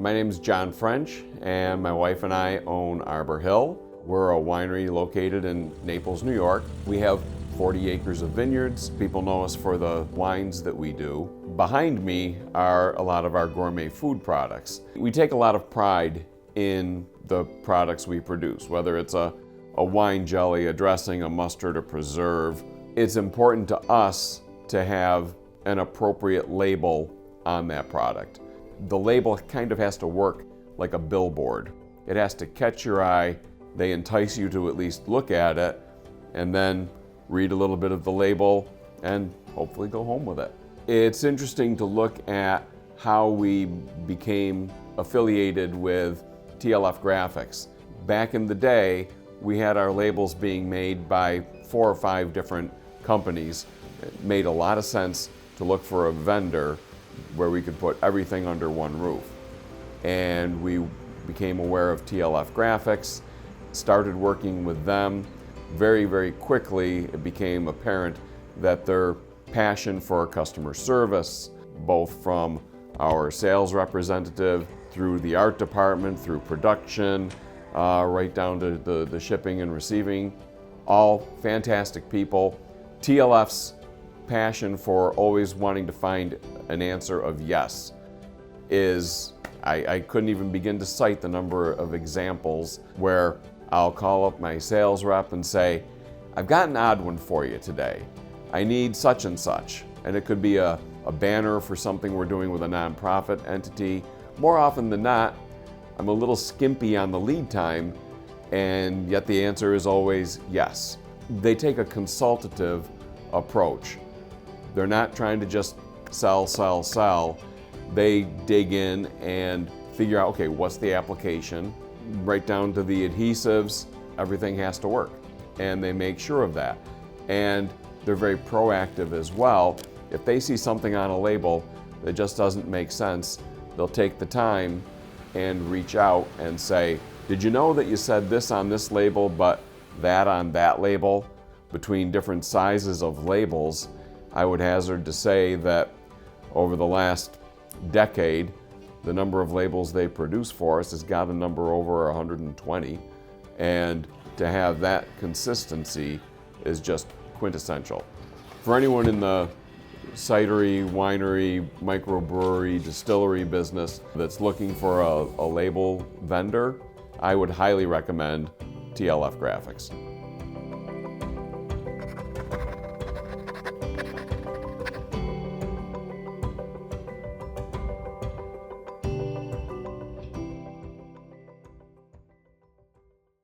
My name is John French, and my wife and I own Arbor Hill. We're a winery located in Naples, New York. We have 40 acres of vineyards. People know us for the wines that we do. Behind me are a lot of our gourmet food products. We take a lot of pride in the products we produce, whether it's a wine jelly, a dressing, a mustard, a preserve. It's important to us to have an appropriate label on that product. The label kind of has to work like a billboard. It has to catch your eye. They entice you to at least look at it and then read a little bit of the label and hopefully go home with it. It's interesting to look at how we became affiliated with TLF Graphics. Back in the day, we had our labels being made by 4 or 5 different companies. It made a lot of sense to look for a vendor where we could put everything under one roof. And we became aware of TLF Graphics, started working with them. Very, very quickly, it became apparent that their passion for customer service, both from our sales representative, through the art department, through production, right down to the shipping and receiving, all fantastic people. TLF's passion for always wanting to find an answer of yes is, I couldn't even begin to cite the number of examples where I'll call up my sales rep and say, I've got an odd one for you today. I need such and such. And it could be a banner for something we're doing with a nonprofit entity. More often than not, I'm a little skimpy on the lead time, and yet the answer is always yes. They take a consultative approach. They're not trying to just sell, sell, sell. They dig in and figure out, okay, what's the application? Right down to the adhesives, everything has to work. And they make sure of that. And they're very proactive as well. If they see something on a label that just doesn't make sense, they'll take the time and reach out and say, did you know that you said this on this label, but that on that label? Between different sizes of labels, I would hazard to say that over the last decade, the number of labels they produce for us has got a number over 120. And to have that consistency is just quintessential. For anyone in the cidery, winery, microbrewery, distillery business that's looking for a label vendor, I would highly recommend TLF Graphics.